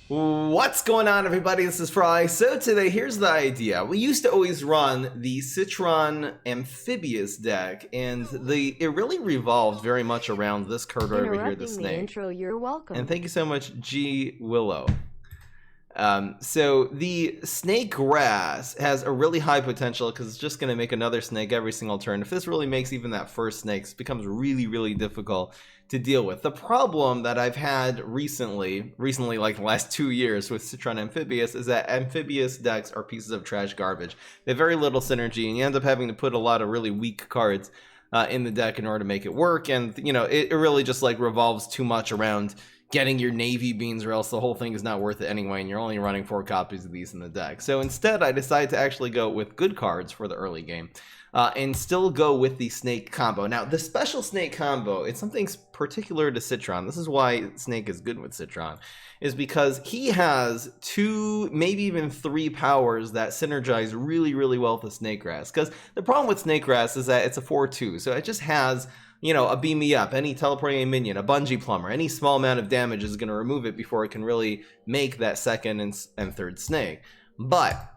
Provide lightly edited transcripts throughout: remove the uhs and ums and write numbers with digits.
What's going on, everybody? This is Fry. So today, here's the idea. We used to always run the Citron Amphibious deck, and it really revolved very much around this card right over here, the snake. The intro, you're welcome. And thank you so much, G Willow. So the snake grass has a really high potential because it's just going to make another snake every single turn. If this really makes even that first snake, it becomes really, really difficult to deal with. The problem that I've had recently like the last 2 years with Citron Amphibious, is that amphibious decks are pieces of trash garbage. They have very little synergy, and you end up having to put a lot of really weak cards in the deck in order to make it work. And you know, it really just like revolves too much around getting your navy beans, or else the whole thing is not worth it anyway, and you're only running 4 copies of these in the deck. So instead, I decided to actually go with good cards for the early game, and still go with the snake combo. Now, the special snake combo, it's something particular to Citron. This is why Snake is good with Citron, is because he has 2, maybe even 3 powers that synergize really, really well with the Snake Grass. Because the problem with Snake Grass is that it's a 4/2, so it just has, you know, a beam me up, any teleporting a minion, a bungee plumber, any small amount of damage is going to remove it before it can really make that second and third snake. But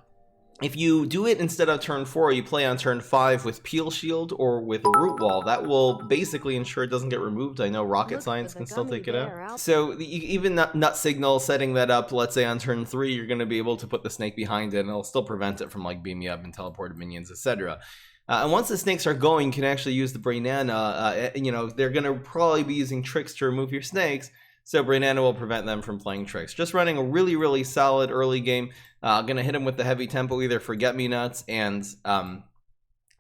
if you do it instead of turn 4, you play on turn 5 with Peel Shield or with Root Wall, that will basically ensure it doesn't get removed. I know Rocket Science can still take it out. So even Nut Signal setting that up, let's say on turn 3, you're going to be able to put the snake behind it, and it'll still prevent it from like beam me up and teleported minions, etc. And once the snakes are going, you can actually use the Brainana. You know, they're going to probably be using tricks to remove your snakes, so Brainana will prevent them from playing tricks. Just running a really, really solid early game. Going to hit him with the heavy tempo, either Forget-Me-Nuts and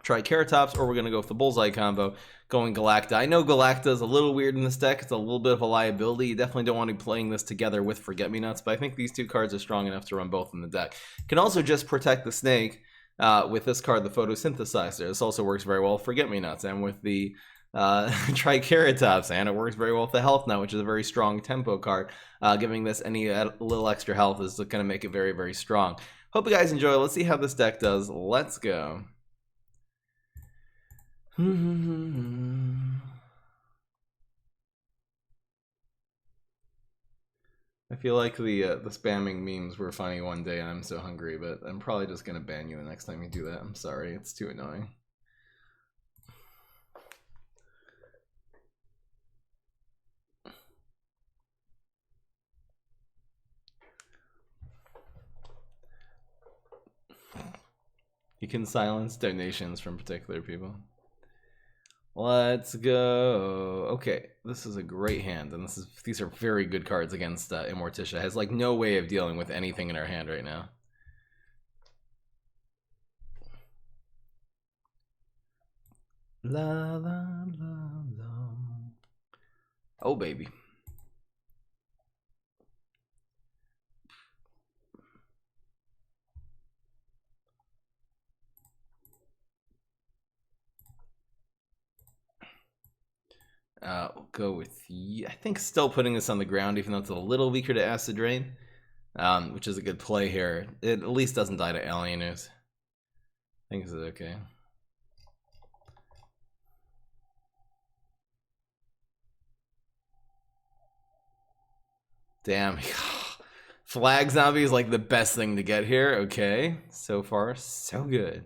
Triceratops, or we're going to go with the Bullseye combo, going Galacta. I know Galacta is a little weird in this deck. It's a little bit of a liability. You definitely don't want to be playing this together with Forget-Me-Nuts, but I think these 2 cards are strong enough to run both in the deck. Can also just protect the snake with this card, the Photosynthesizer. This also works very well with Forget-Me-Nuts, and with the Triceratops, and it works very well with the Health Nut, which is a very strong tempo card. Giving this any little extra health is going to make it very, very strong. Hope you guys enjoy. Let's see how this deck does. Let's go. I feel like the spamming memes were funny one day, and I'm so hungry, but I'm probably just going to ban you the next time you do that. I'm sorry, it's too annoying. You can silence donations from particular people. Let's go. Okay, this is a great hand, and these are very good cards against Immorticia. It has like no way of dealing with anything in our hand right now. La la la la. Oh baby. We'll go with, I think, still putting this on the ground, even though it's a little weaker to Acid Rain, which is a good play here. It at least doesn't die to Alienus. I think this is okay. Damn. Flag Zombie is like the best thing to get here. Okay, so far so good.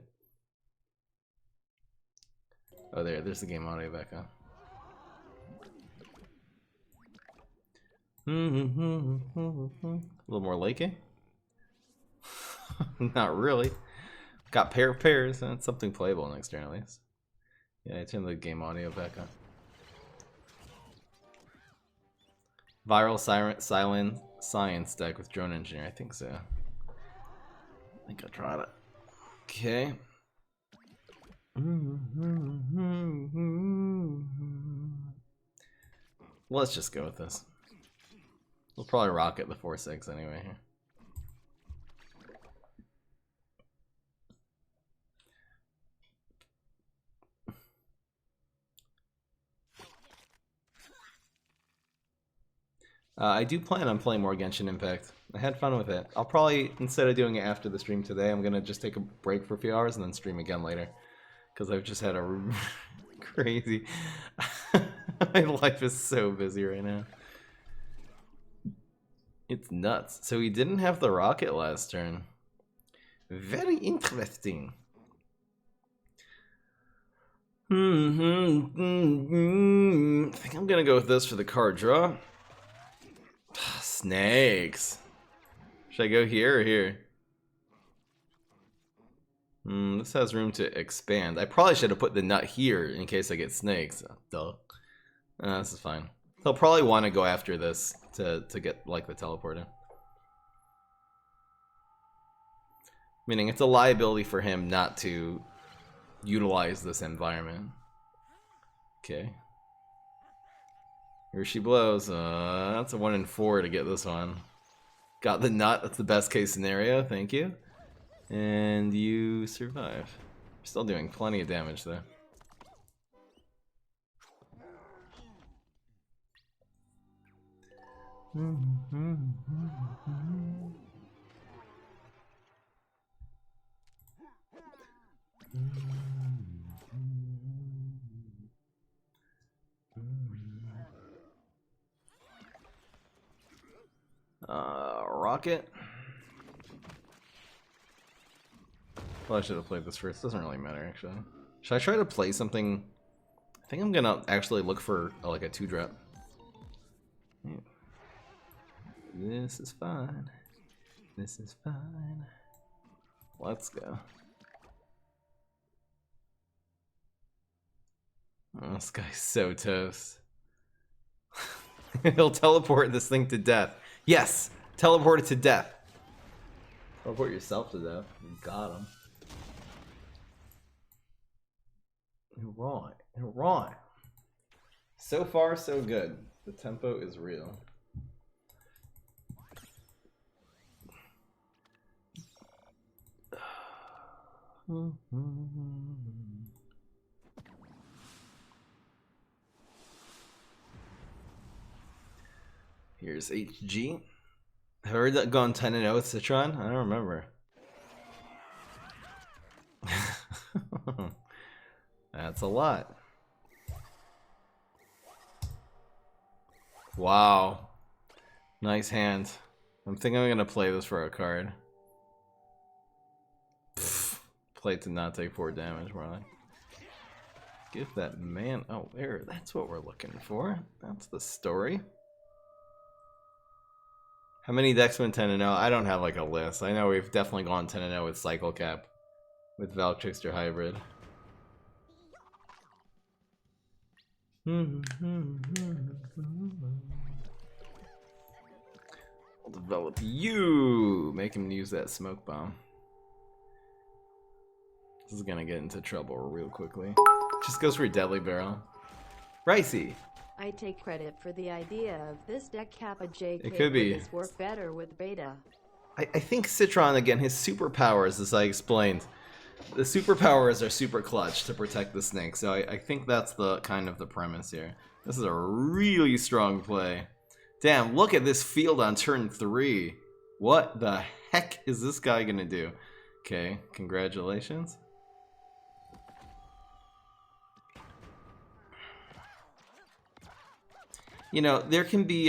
Oh, there's the game audio back on. A little more laking. Not really. Got pair of pairs, and it's something playable next turn at least. Yeah, I turned the game audio back on. Viral Silent Science deck with Drone Engineer, I think so. I think I tried it. Okay. Let's just go with this. We'll probably rocket the 4/6 anyway here. I do plan on playing more Genshin Impact. I had fun with it. I'll probably, instead of doing it after the stream today, I'm gonna just take a break for a few hours and then stream again later. Because I've just had a crazy... My life is so busy right now. It's nuts. So he didn't have the rocket last turn. Very interesting. I think I'm gonna go with this for the card draw. Snakes. Should I go here or here? This has room to expand. I probably should have put the nut here in case I get snakes. Duh. This is fine. He'll probably want to go after this to get like the teleporter. Meaning it's a liability for him not to utilize this environment. Okay. Here she blows. That's a 1 in 4 to get this one. Got the nut. That's the best case scenario. Thank you. And you survive. Still doing plenty of damage though. Rocket. Well, I should have played this first. Doesn't really matter, actually. Should I try to play something? I think I'm gonna actually look for like a 2-drop. Yeah. This is fine. This is fine. Let's go. Oh, this guy's so toast. He'll teleport this thing to death. Yes! Teleport it to death. Teleport yourself to death. You got him. You're right. You're right. So far, so good. The tempo is real. Here's HG. Heard that gone 10-0 with Citron? I don't remember. That's a lot. Wow. Nice hand. I'm thinking I'm gonna play this for a card. Play to not take 4 damage, more like. Give that man. Oh, there. That's what we're looking for. That's the story. How many decks went 10-0? I don't have like a list. I know we've definitely gone 10-0 with Cycle Cap, with Valtrickster Hybrid. I'll develop you. Make him use that smoke bomb. This is gonna get into trouble real quickly. Just goes for Deadly Barrel. Ricey. I take credit for the idea of this deck. Kappa JK It could be. Would work better with beta. I think Citron, again, his superpowers, as I explained, the superpowers are super clutch to protect the snake. So I think that's the kind of the premise here. This is a really strong play. Damn, look at this field on turn 3. What the heck is this guy gonna do? Okay, congratulations. You know, there can be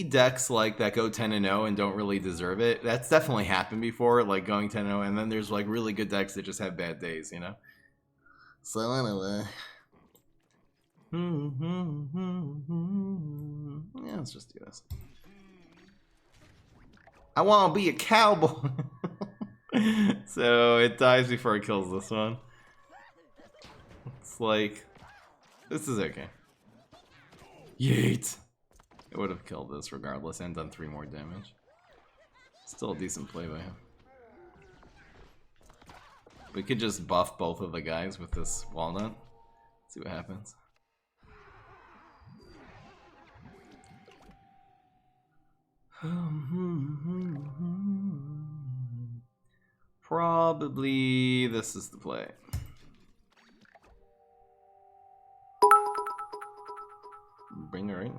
decks like that go 10-0 and don't really deserve it. That's definitely happened before, like going 10-0, and then there's like really good decks that just have bad days, you know? So anyway. Yeah, let's just do this. I want to be a cowboy. So it dies before it kills this one. It's like... This is okay. Yeet! It would have killed this regardless and done 3 more damage. Still a decent play by him. We could just buff both of the guys with this walnut. See what happens. Probably this is the play. Bring her in.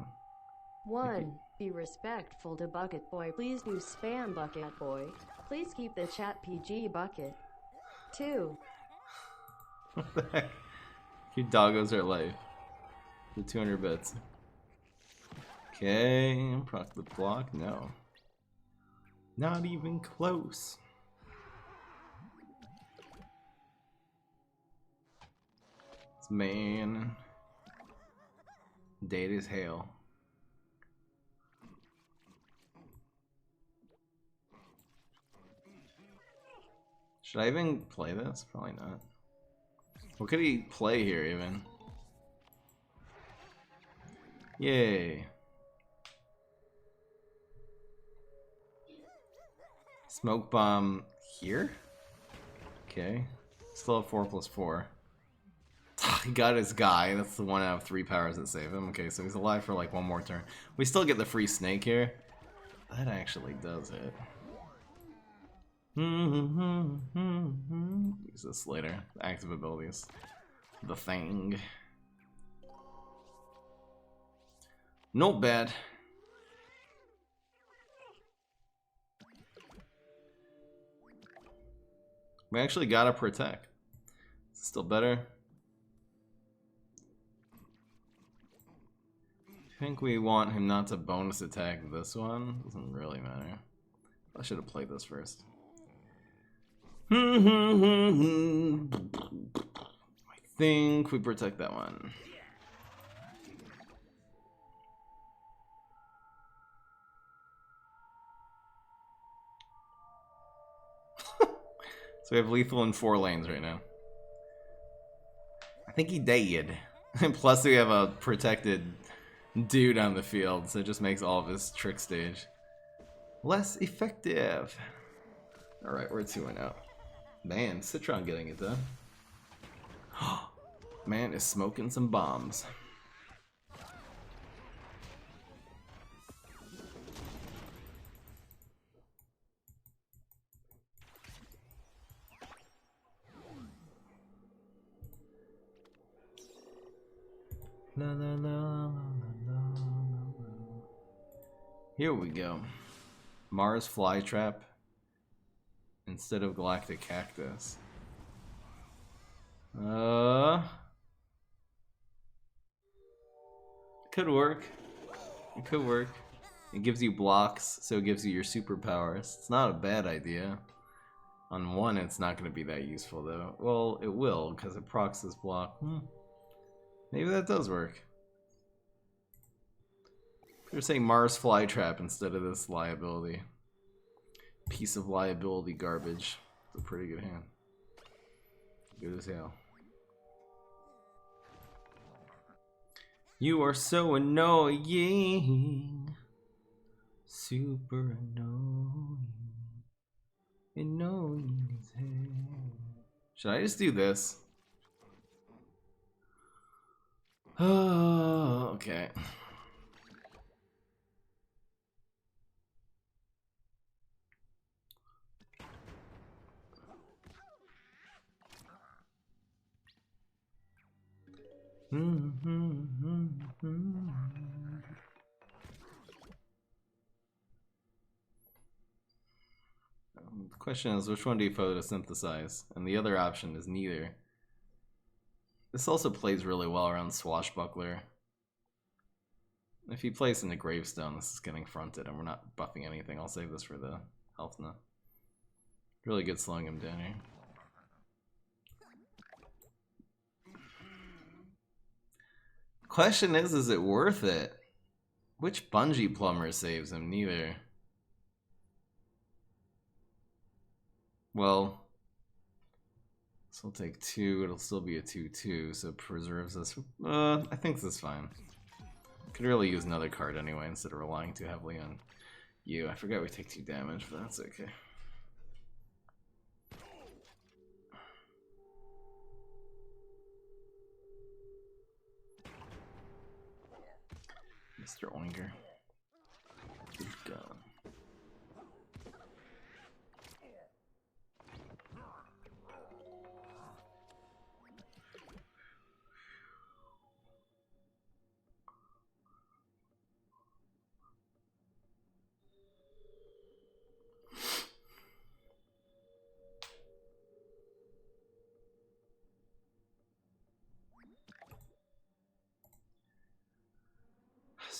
1. Be respectful to Bucket Boy. Please do spam Bucket Boy. Please keep the chat PG Bucket. 2. What the heck? Your doggos are life. The 200 bits. Okay, proc the block. No. Not even close. This man. Dead as hell. Should I even play this? Probably not. What could he play here even? Yay. Smoke bomb here? Okay. Still have 4+4. He got his guy. That's the 1 out of 3 powers that save him. Okay, so he's alive for like 1 more turn. We still get the free snake here. That actually does it. Use this later. Active abilities. The Thing. Not bad. We actually gotta protect. Is it still better? I think we want him not to bonus attack this one. Doesn't really matter. I should have played this first. I think we protect that one. So we have lethal in 4 lanes right now. I think he died. And plus we have a protected dude on the field, so it just makes all of his trick stage less effective. Alright, we're 2-0. Man, Citron getting it done. Man is smoking some bombs. La, la, la, la, la, la. Here we go. Mars Flytrap instead of Galactic Cactus. Could work. It could work. It gives you blocks, so it gives you your superpowers. It's not a bad idea. On 1, it's not going to be that useful, though. Well, it will, because it procs this block. Maybe that does work. You're saying Mars Flytrap instead of this liability. Piece of liability garbage. It's a pretty good hand. Good as hell. You are so annoying. Super annoying. Annoying as hell. Should I just do this? Oh, okay. The question is, which one do you photosynthesize? And the other option is neither. This also plays really well around Swashbuckler. If he plays into Gravestone, this is getting fronted, and we're not buffing anything. I'll save this for the health now. Really good slowing him down here. Question is it worth it? Which Bungee Plumber saves him? Neither. Well, this will take 2. It'll still be a 2/2, so it preserves us. I think this is fine. Could really use another card anyway instead of relying too heavily on you. I forgot we take 2 damage, but that's okay. Mr. Oinker. Good gun.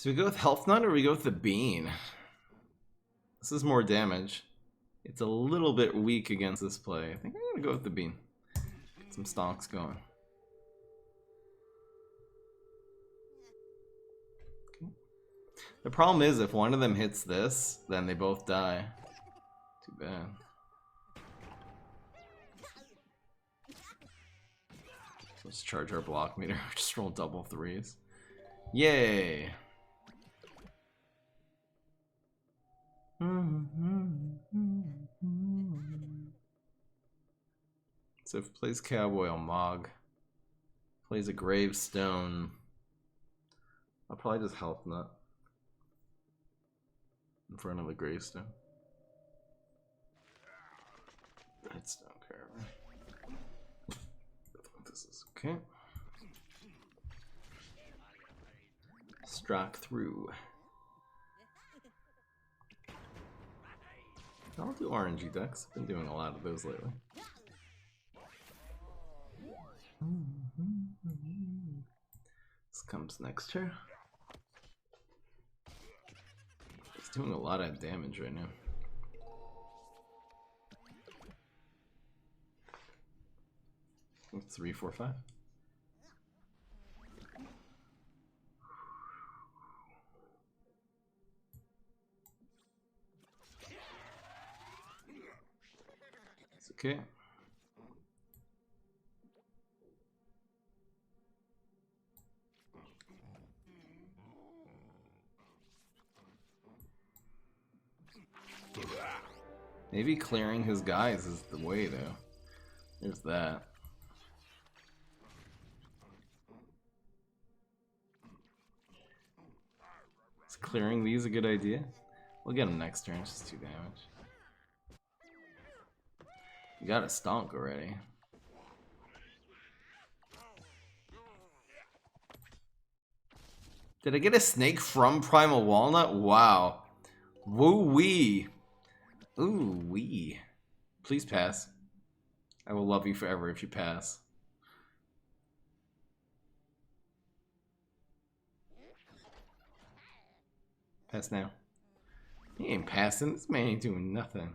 So we go with Health Nut or we go with the Bean? This is more damage. It's a little bit weak against this play. I think I'm gonna go with the Bean. Get some stonks going. Okay. The problem is if one of them hits this, then they both die. Too bad. So let's charge our block meter. Just roll double threes. Yay! So if it plays Cowboy, I'll Mog. Plays a Gravestone. I'll probably just Health Nut in front of the Gravestone. Redstone Caravan. This is okay. Struck through. I'll do RNG decks. Been doing a lot of those lately. This comes next turn. It's doing a lot of damage right now. Three, four, five. It's okay. Maybe clearing his guys is the way, though. There's that. Is clearing these a good idea? We'll get him next turn, it's just 2 damage. You got a stonk already. Did I get a snake from Primal Walnut? Wow. Woo-wee. Ooh-wee. Please pass. I will love you forever if you pass. Pass now. He ain't passing. This man ain't doing nothing.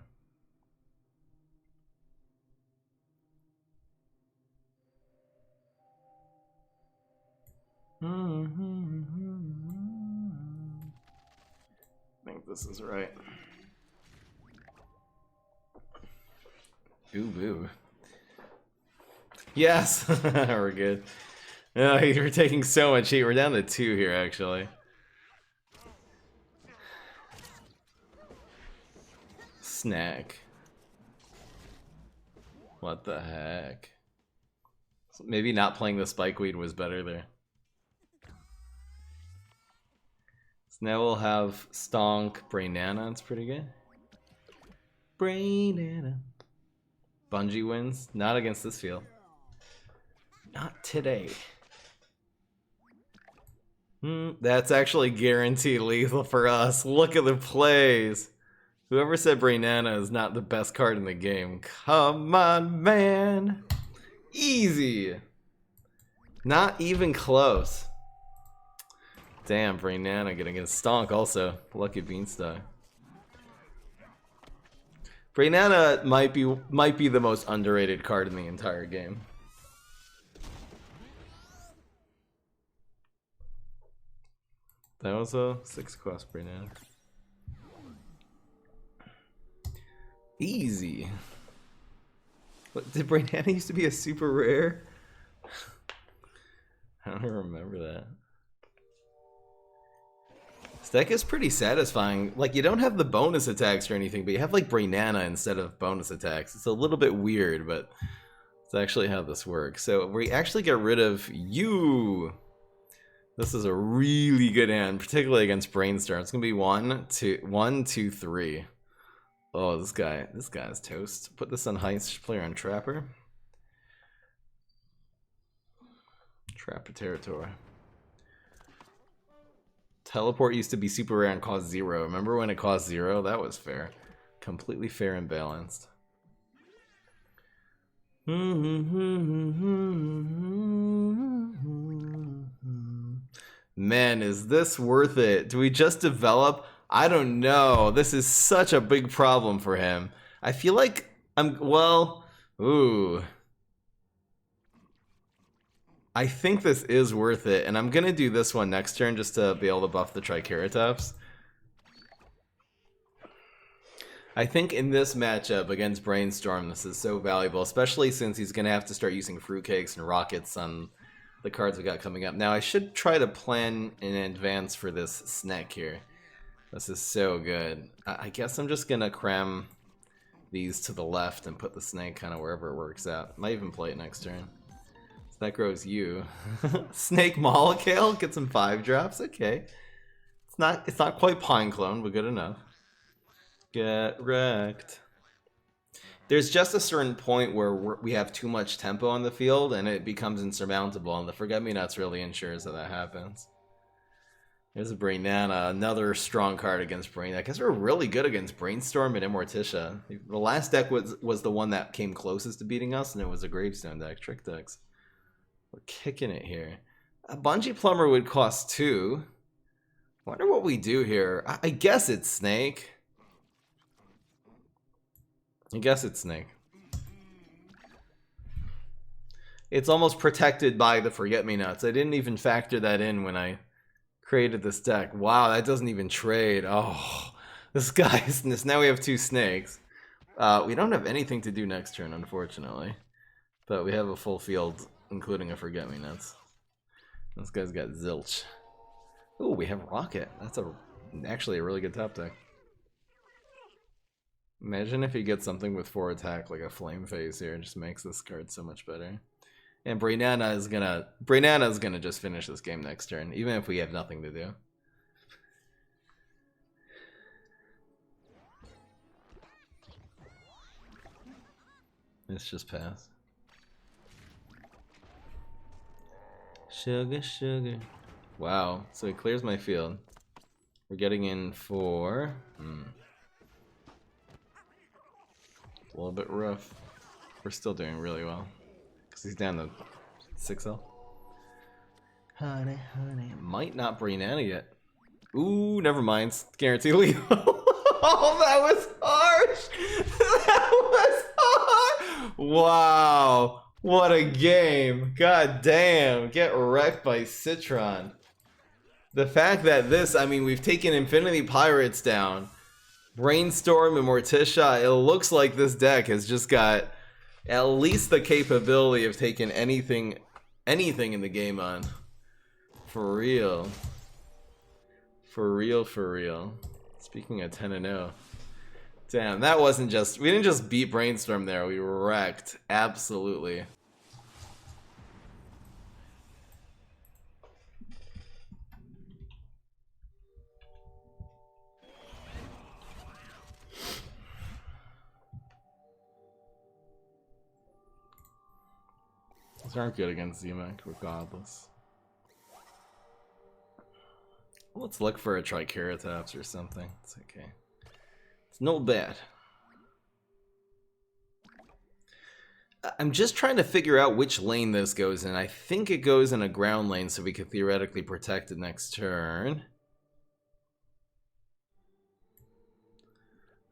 I think this is right. Ooh, boo. Yes! We're good. Oh, you're taking so much heat. We're down to 2 here, actually. Snack. What the heck? Maybe not playing the Spikeweed was better there. So now we'll have Stonk, Brainana. It's pretty good. Brainana. Bungie wins. Not against this field. Not today. That's actually guaranteed lethal for us. Look at the plays. Whoever said Brainana is not the best card in the game. Come on, man. Easy. Not even close. Damn, Brainana gonna get a stonk also. Lucky Beanstalk. Brainana might be the most underrated card in the entire game. That was a 6 cost Brainana. Easy. What, did Brainana used to be a super rare? I don't remember that. This deck is pretty satisfying. Like, you don't have the bonus attacks or anything, but you have like Brainana instead of bonus attacks. It's a little bit weird, but it's actually how this works. So we actually get rid of you. This is a really good hand, particularly against Brainstorm. It's gonna be 1, 2, 3. Oh, this guy's toast. Put this on Heist, player on Trapper. Trapper territory. Teleport used to be super rare and cost 0. Remember when it cost 0? That was fair. Completely fair and balanced. Man, is this worth it? Do we just develop? I don't know. This is such a big problem for him. I feel like ooh. I think this is worth it, and I'm gonna do this one next turn just to be able to buff the Triceratops. I think in this matchup against Brainstorm, this is so valuable, especially since he's gonna have to start using fruitcakes and rockets on the cards we got coming up. Now I should try to plan in advance for this snack here. This is so good. I guess I'm just gonna cram these to the left and put the snake kind of wherever it works out. Might even play it next turn. So that grows you. Snake Molekale, get some 5-drops. Okay. It's not quite Pine Clone, but good enough. Get wrecked. There's just a certain point where we have too much tempo on the field and it becomes insurmountable, and the Forget-Me-Nots really ensures that happens. There's a Brainana, another strong card against Brain. I guess we're really good against Brainstorm and Immorticia. The last deck was the one that came closest to beating us, and it was a Gravestone deck, Trick Decks. We're kicking it here. A Bungee Plumber would cost 2. Wonder what we do here. I guess it's Snake. I guess it's Snake. It's almost protected by the Forget-Me-Nots. I didn't even factor that in when I created this deck. Wow, that doesn't even trade. Oh, this guy's... Now we have 2 snakes. We don't have anything to do next turn, unfortunately. But we have a full field, including a Forget-Me-Nots. This guy's got Zilch. Ooh, we have Rocket. That's actually a really good top deck. Imagine if he gets something with 4 attack, like a Flame Phase here. It just makes this card so much better. And Brainana is gonna just finish this game next turn, even if we have nothing to do. Let's just pass. Sugar, sugar. Wow, so it clears my field. We're getting in for... A little bit rough. We're still doing really well. Because he's down to 6L. Honey, honey. Might not Brainana yet. Ooh, never mind. Guarantee Leo. Oh, that was harsh! That was harsh! Wow. What a game. God damn. Get wrecked by Citron. The fact that this, I mean, we've taken Infinity Pirates down. Brainstorm and Morticia, it looks like this deck has just got at least the capability of taking anything in the game on. For real. For real, for real. Speaking of 10-0. Damn, that wasn't just... We didn't just beat Brainstorm there, we wrecked. Absolutely. These aren't good against Z-Mech, regardless. Let's look for a Triceratops or something. It's okay. It's no bad. I'm just trying to figure out which lane this goes in. I think it goes in a ground lane, so we could theoretically protect it next turn.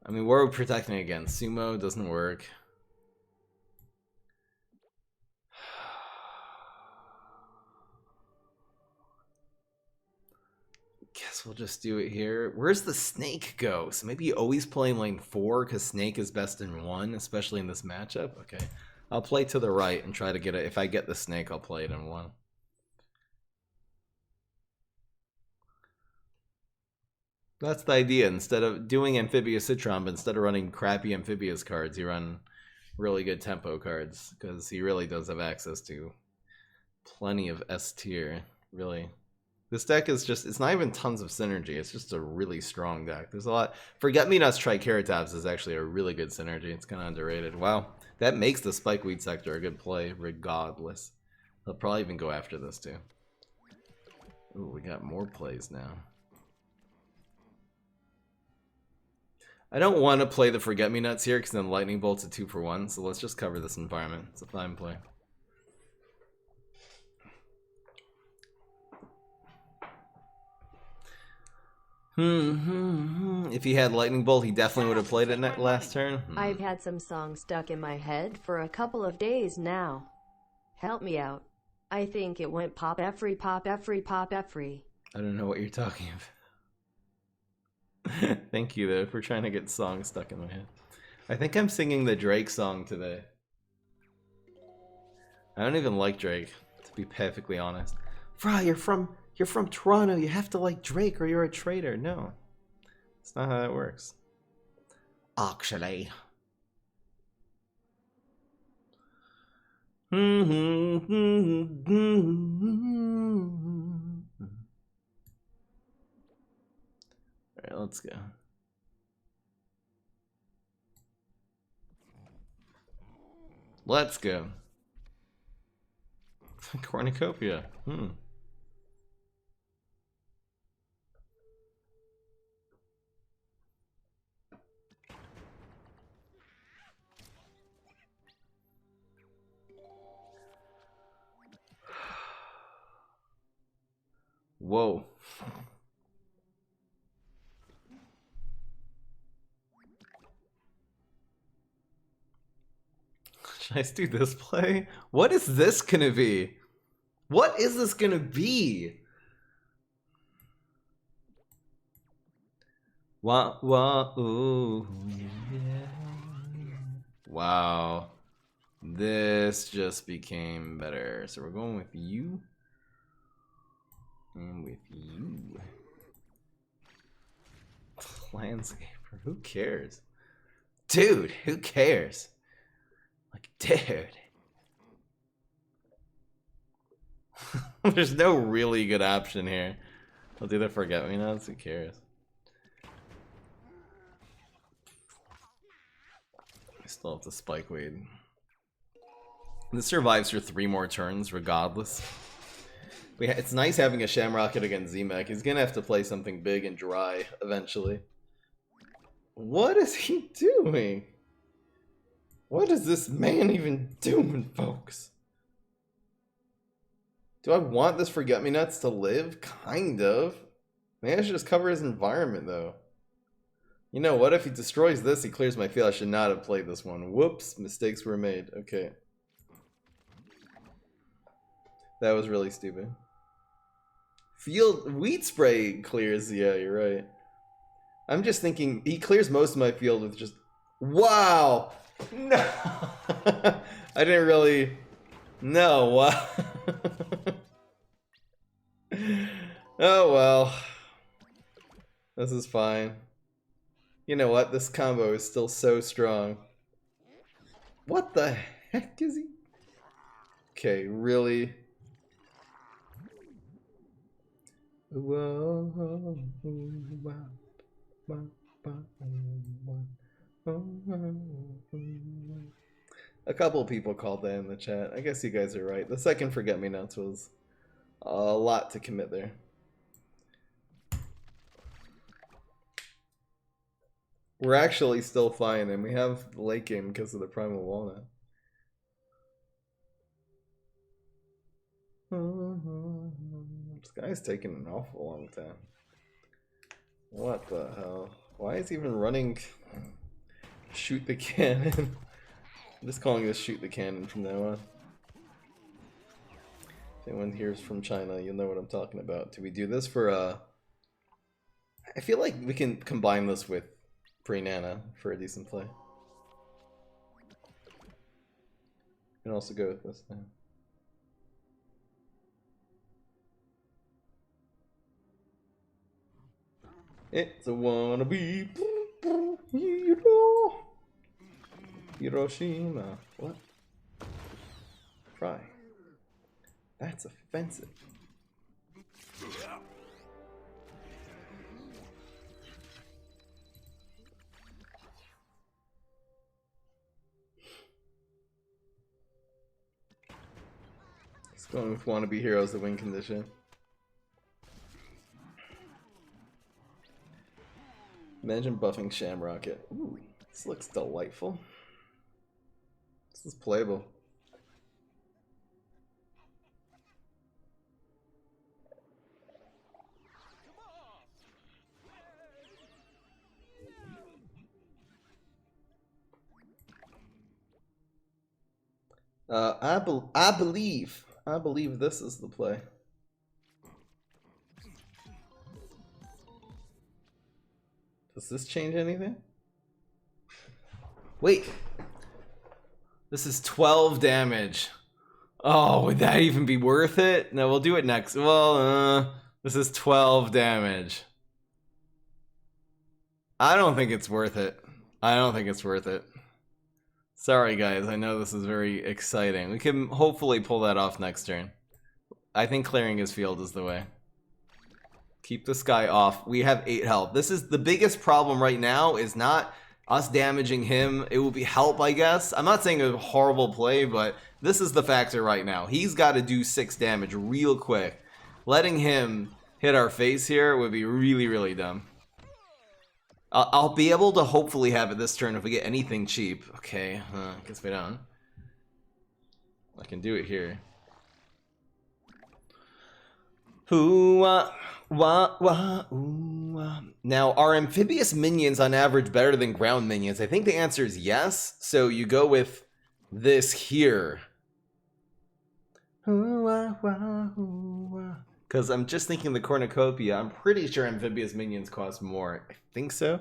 I mean, what are we protecting against? Sumo doesn't work. Guess we'll just do it here. Where's the snake go? So maybe you always play lane 4 because snake is best in 1, especially in this matchup. Okay, I'll play to the right and try to get it. If I get the snake, I'll play it in 1. That's the idea. Instead of doing Amphibious Citron, but instead of running crappy Amphibious cards, you run really good tempo cards because he really does have access to plenty of S tier, really. This deck is just, it's not even tons of synergy, it's just a really strong deck. There's a lot. Forget-Me-Nots Triceratops is actually a really good synergy. It's kind of underrated. Wow, that makes the Spikeweed sector a good play regardless. They'll probably even go after this too. Ooh, we got more plays now. I don't want to play the Forget-Me-Nots here because then Lightning Bolt's a 2-for-1, so let's just cover this environment. It's a fine play. If he had Lightning Bolt, he definitely would have played it last turn. I've had some songs stuck in my head for a couple of days now. Help me out. I think it went pop every pop every pop every. I don't know what you're talking about. Thank you though for trying to get songs stuck in my head. I think I'm singing the Drake song today. I don't even like Drake, to be perfectly honest. Fry, you're from Toronto. You have to like Drake or you're a traitor. No, it's not how that works. Actually. Alright, let's go. Let's go. Cornucopia. Whoa. Should I do this play? What is this gonna be? What is this gonna be? Ooh, yeah. Wow. This just became better. So we're going with you. And with you. Landscaper, who cares? Dude, who cares? Like, dude. There's no really good option here. I'll do the Forget-Me-Nots, who cares? I still have the Spike Weed. This survives for 3 more turns, regardless. It's nice having a Shamrocket against Z-Mech. He's gonna have to play something big and dry eventually. What is he doing? What is this man even doing, folks? Do I want this Forget-Me-Nuts to live? Kind of. Maybe I should just cover his environment, though. You know what? If he destroys this, he clears my field. I should not have played this one. Whoops. Mistakes were made. Okay. That was really stupid. Wheat Spray clears. Yeah, you're right. I'm just thinking he clears most of my field with just... Wow! No! I didn't really... No, wow. Oh, well. This is fine. You know what? This combo is still so strong. What the heck is he? Okay, really? A couple people called that in the chat. I guess you guys are right. The second Forget-Me-Nots was a lot to commit there. We're actually still fine, and we have the late game because of the Primal Walnut. This guy's taking an awful long time. What the hell? Why is he even running? Shoot the cannon. I'm just calling this shoot the cannon from now on. If anyone here is from China, you'll know what I'm talking about. Do we do this for I feel like we can combine this with Pre-Nana for a decent play. You can also go with this thing. It's a wannabe hero. Hiroshima. What? Fry. That's offensive. He's going with wannabe heroes, the win condition. Imagine buffing Shamrocket. Ooh, this looks delightful. This is playable. I believe this is the play. Does this change anything? Wait. This is 12 damage. Oh, would that even be worth it? No, we'll do it next. Well, this is 12 damage. I don't think it's worth it. I don't think it's worth it. Sorry, guys. I know this is very exciting. We can hopefully pull that off next turn. I think clearing his field is the way. Keep this guy off. We have 8 health. This is the biggest problem right now is not us damaging him. It will be help, I guess. I'm not saying a horrible play, but this is the factor right now. He's got to do 6 damage real quick. Letting him hit our face here would be really, really dumb. I'll be able to hopefully have it this turn if we get anything cheap. Okay, guess we don't. I can do it here. Now, are amphibious minions on average better than ground minions? I think the answer is yes. So you go with this here. Because I'm just thinking the cornucopia. I'm pretty sure amphibious minions cost more. I think so.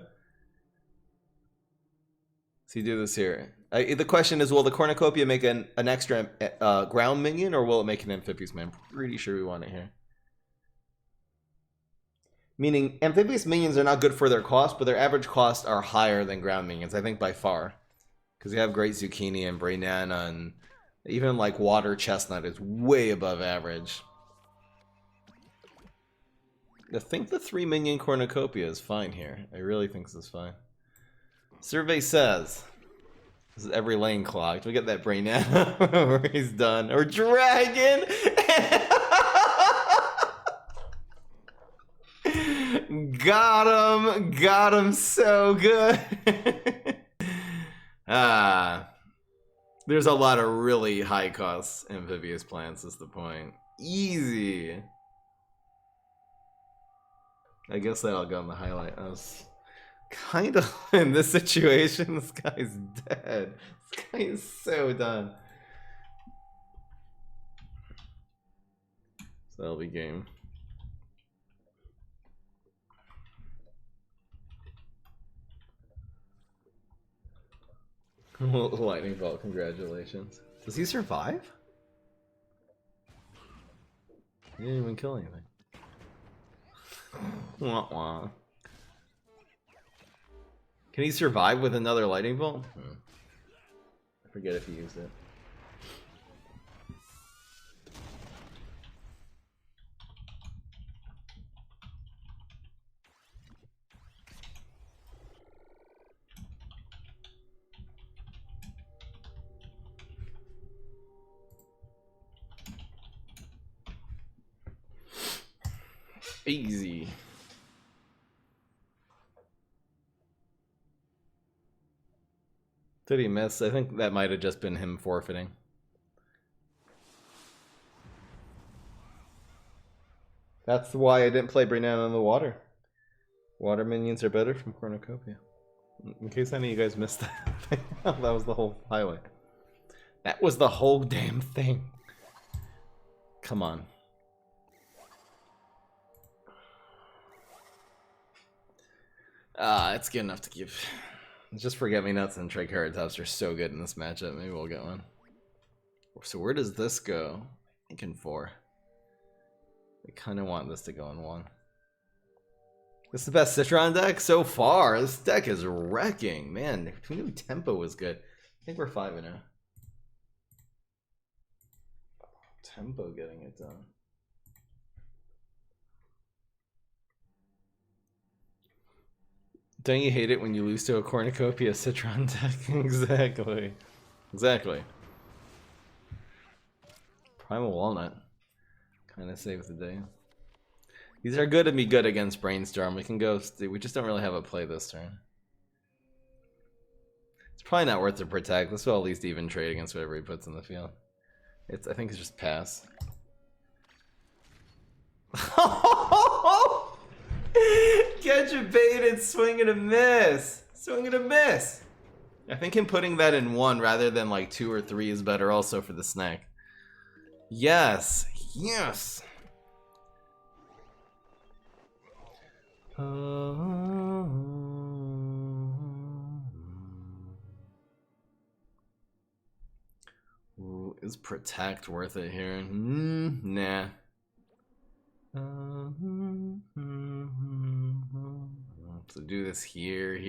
So you do this here. The question is, will the cornucopia make an extra ground minion, or will it make an amphibious minion? I'm pretty sure we want it here. Meaning, amphibious minions are not good for their cost, but their average costs are higher than ground minions, I think by far. Because you have Great Zucchini and Brainana, and even like Water Chestnut is way above average. I think the 3 minion cornucopia is fine here. I really think this is fine. Survey says, this is every lane clogged. We get that Brainana where he's done. Or Dragon! Got him so good. There's a lot of really high cost amphibious plants is the point. Easy. I guess that'll go on the highlight. I was kind of in this situation. This guy's dead. This guy is so done. So that'll be game. Lightning bolt, congratulations. Does he survive? He didn't even kill anything. Wah, wah. Can he survive with another lightning bolt? I forget if he used it. Easy. Did he miss? I think that might have just been him forfeiting. That's why I didn't play Brainana in the water. Water minions are better from Cornucopia. In case any of you guys missed that. That was the whole highlight. That was the whole damn thing. Come on. It's good enough to give. Just Forget-Me-Nuts and Triceratops are so good in this matchup. Maybe we'll get one. So where does this go? I think in 4. I kind of want this to go in 1. This is the best Citron deck so far. This deck is wrecking. Man, we knew tempo was good. I think we're 5-0. Tempo getting it done. Don't you hate it when you lose to a Cornucopia Citron deck? Exactly. Exactly. Primal Walnut. Kind of saves the day. These are good to be good against Brainstorm. We can go... We just don't really have a play this turn. It's probably not worth to protect. This will at least even trade against whatever he puts in the field. I think it's just pass. Catch a bait and swing and a miss. Swing and a miss. I think him putting that in 1 rather than like 2 or 3 is better also for the snake. Yes, yes. Ooh, is protect worth it here? Nah. To do this here.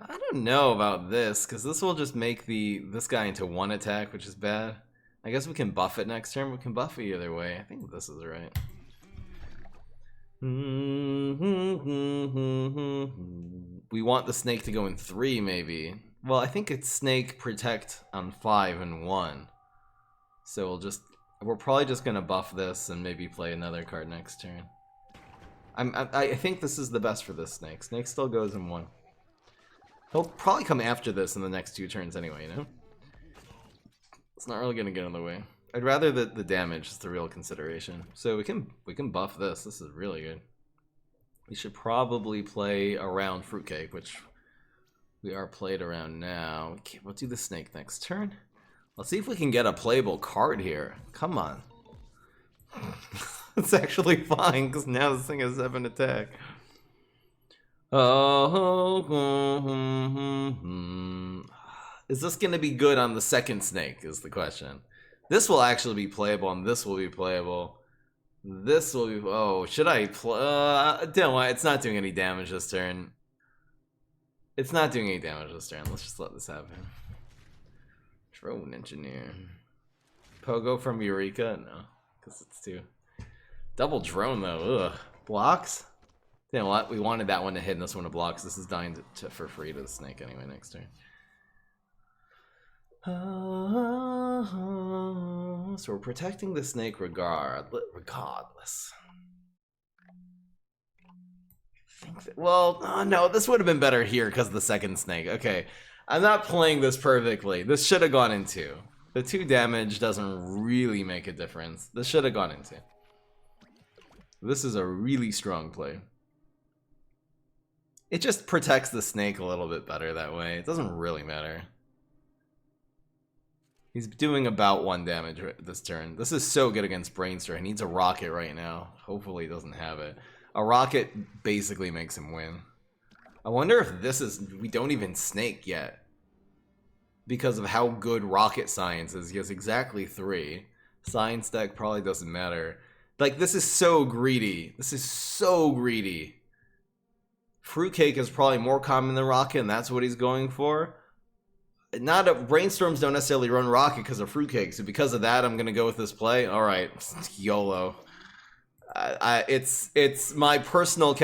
I don't know about this, because this will just make this guy into 1 attack, which is bad. I guess we can buff it next turn. We can buff it either way. I think this is right. We want the snake to go in 3, maybe. Well, I think it's snake protect on 5 and 1. So we're probably just gonna buff this and maybe play another card next turn. I think this is the best for this snake. Snake still goes in 1. He'll probably come after this in the next 2 turns anyway, you know? It's not really gonna get in the way. I'd rather the damage is the real consideration. So we can buff this. This is really good. We should probably play around Fruitcake, which we are played around now. Okay, we'll do the snake next turn. Let's see if we can get a playable card here. Come on. It's actually fine, because now this thing has 7 attack. Is this going to be good on the second snake, is the question. This will actually be playable, and this will be playable. This will be... Oh, should I play... don't worry, it's not doing any damage this turn. It's not doing any damage this turn. Let's just let this happen. Drone engineer. Pogo from Eureka? No, because it's 2. Double drone, though. Ugh. Blocks? You know what? We wanted that one to hit and this one to blocks. This is dying for free to the snake anyway next turn. So we're protecting the snake regardless. Well, no, this would have been better here because of the second snake. Okay, I'm not playing this perfectly. This should have gone in 2. The 2 damage doesn't really make a difference. This should have gone in 2. This is a really strong play. It just protects the snake a little bit better that way. It doesn't really matter. He's doing about 1 damage this turn. This is so good against Brainstorm. He needs a rocket right now. Hopefully he doesn't have it. A rocket basically makes him win. I wonder if this is... We don't even snake yet. Because of how good rocket science is. He has exactly 3. Science deck probably doesn't matter. Like, this is so greedy. This is so greedy. Fruitcake is probably more common than rocket, and that's what he's going for. Brainstorms don't necessarily run rocket because of Fruitcake, so because of that, I'm gonna go with this play. All right, YOLO. It's my personal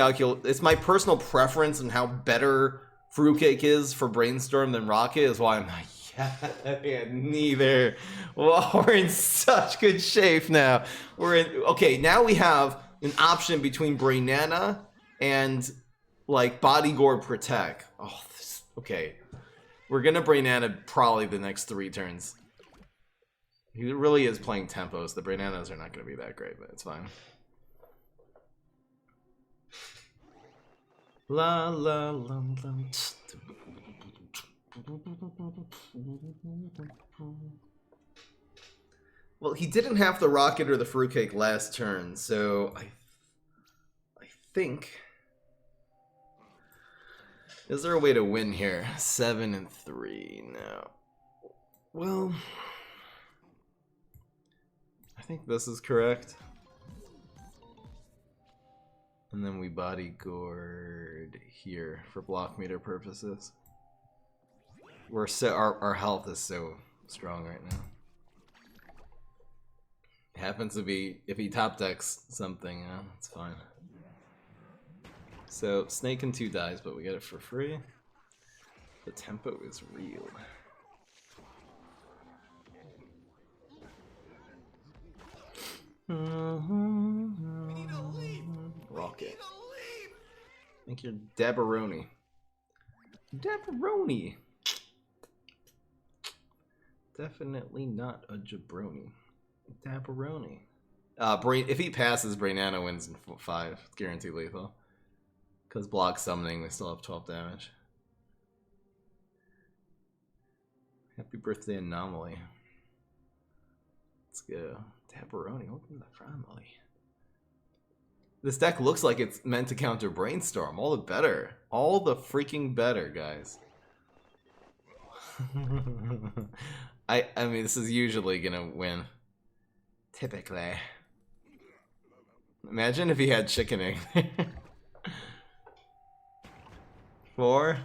It's my personal preference and how better Fruitcake is for Brainstorm than rocket is why I'm like, yeah, neither. Well, we're in such good shape now. Okay, now we have an option between Brainana and like Body Gore Protect. Oh, okay. We're gonna Brainana probably the next 3 turns. He really is playing tempos. The Brainanas are not gonna be that great, but it's fine. La la la la. Well, he didn't have the rocket or the Fruitcake last turn, so I think... Is there a way to win here? 7 and 3, no. Well... I think this is correct. And then we Body Gourd here for block meter purposes. We're our health is so strong right now. It happens to be if he top decks something, it's fine. So snake and 2 dies, but we get it for free. The tempo is real. Rocket. I think you're Dabaroni. Dabaroni. Definitely not a jabroni. Dabaroni. If he passes, Brainana wins in 5. It's guaranteed lethal. Because block summoning, they still have 12 damage. Happy birthday, Anomaly. Let's go. Tabaroni, welcome to the family. This deck looks like it's meant to counter Brainstorm. All the better. All the freaking better, guys. I mean, this is usually gonna win. Typically. Imagine if he had chickening. 4.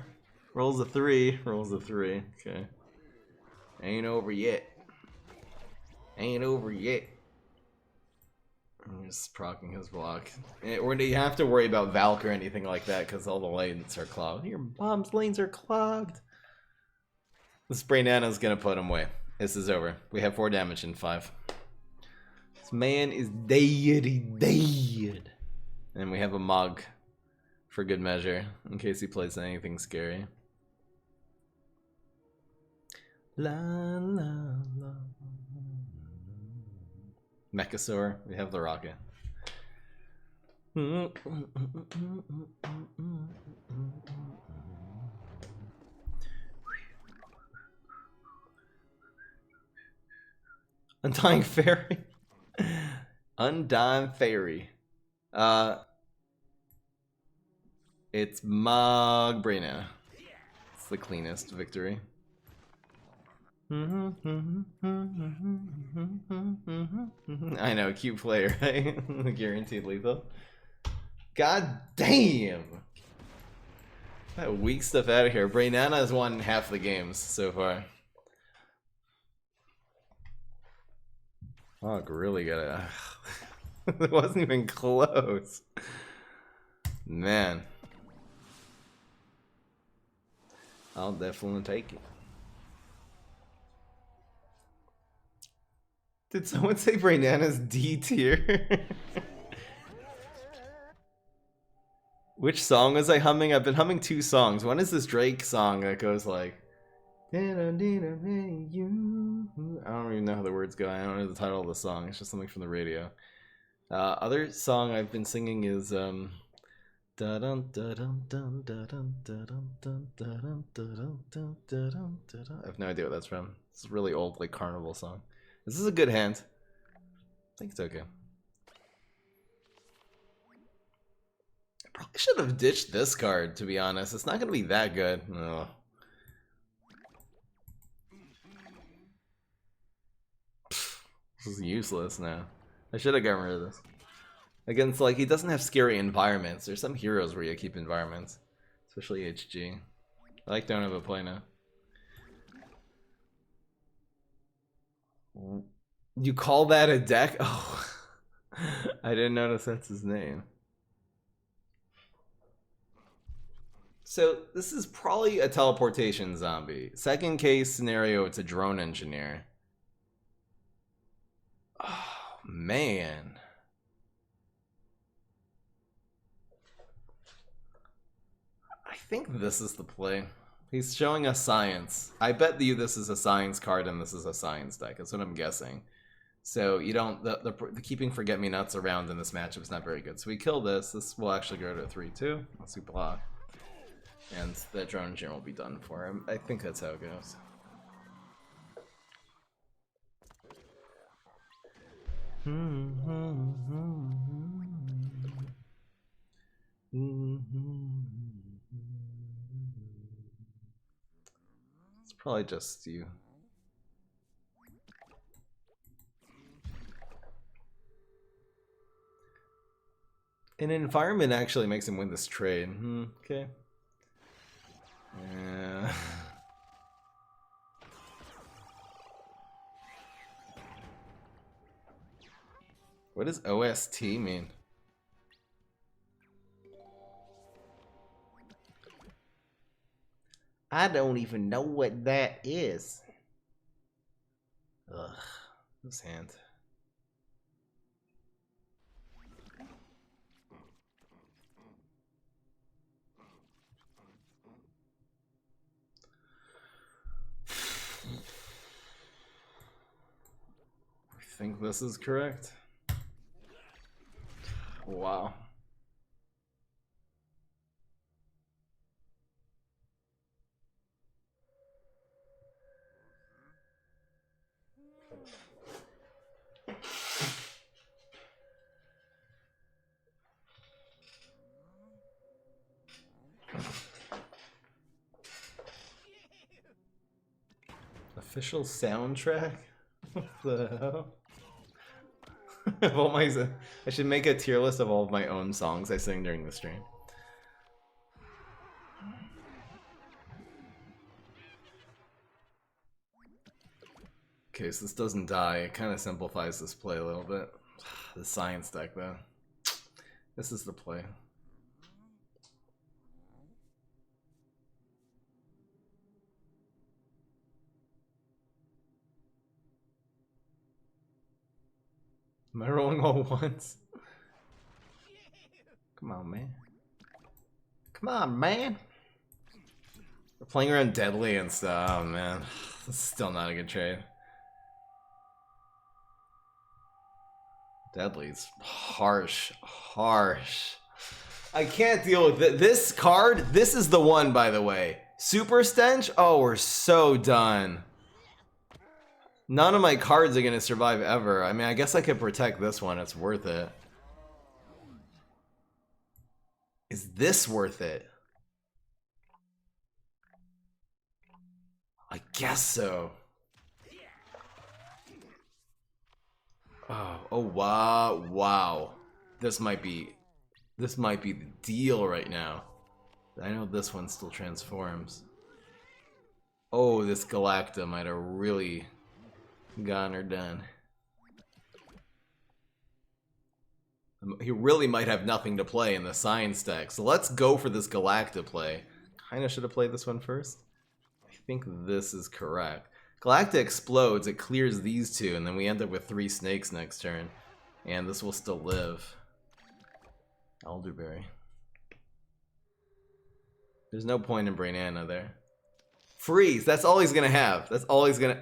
Rolls a 3. Rolls a 3. Okay. Ain't over yet. Ain't over yet. I'm just proccing his block. Or do you have to worry about Valk or anything like that because all the lanes are clogged? Your mom's lanes are clogged. This Brainana's gonna put him away. This is over. We have 4 damage in 5. This man is dead. He's dead. And we have a Mog for good measure in case he plays anything scary. La la la. Mechasaur, we have the rocket. Undying Fairy. Undying Fairy. It's Magbrina. It's the cleanest victory. I know, cute player, right? Guaranteed lethal. God damn! That weak stuff out of here. Brainana has won half the games so far. Oh, really got it. It wasn't even close. Man. I'll definitely take it. Did someone say Brainana's D tier? Which song was I humming? I've been humming 2 songs. One is this Drake song that goes like... I don't even know how the words go. I don't know the title of the song. It's just something from the radio. Other song I've been singing is... I have no idea what that's from. It's a really old, like, carnival song. This is a good hand. I think it's okay. I probably should have ditched this card, to be honest. It's not going to be that good. Ugh. This is useless now. I should have gotten rid of this. Again, it's like, he doesn't have scary environments. There's some heroes where you keep environments. Especially HG. I like don't have a play now. You call that a deck? Oh, I didn't notice that's his name. So this is probably a teleportation zombie. Second case scenario, it's a drone engineer. Oh, man. I think this is the play. He's showing us science. I bet you this is a science card and this is a science deck. That's what I'm guessing. So you don't the keeping Forget-Me-Nuts around in this matchup is not very good. So we kill this. This will actually go to a 3-2. Let's do block. And that drone engineer will be done for him. I think that's how it goes. It's probably just you. An environment actually makes him win this trade. Okay. Yeah. What does OST mean? I don't even know what that is. Ugh, this hand. I think this is correct. Wow. Official soundtrack? What the hell? Of all my, I should make a tier list of all of my own songs I sing during the stream. Okay, so this doesn't die. It kind of simplifies this play a little bit. The science deck, though. This is the play. Am I rolling all once? Come on, man. Come on, man. We're playing around Deadly and stuff. Oh, man. This is still not a good trade. Deadly's harsh. Harsh. I can't deal with it. This card, this is the one, by the way. Super Stench? Oh, we're so done. None of my cards are gonna survive ever. I mean, I guess I could protect this one. It's worth it. Is this worth it? I guess so. Oh wow, wow. This might be the deal right now. I know this one still transforms. Oh, this Galacta might have really gotten her done. He really might have nothing to play in the science deck. So let's go for this Galacta play. Kinda should have played this one first. I think this is correct. Galacta explodes, it clears these two, and then we end up with 3 snakes next turn. And this will still live. Elderberry. There's no point in Brainana there. Freeze! That's all he's gonna have. That's all he's gonna...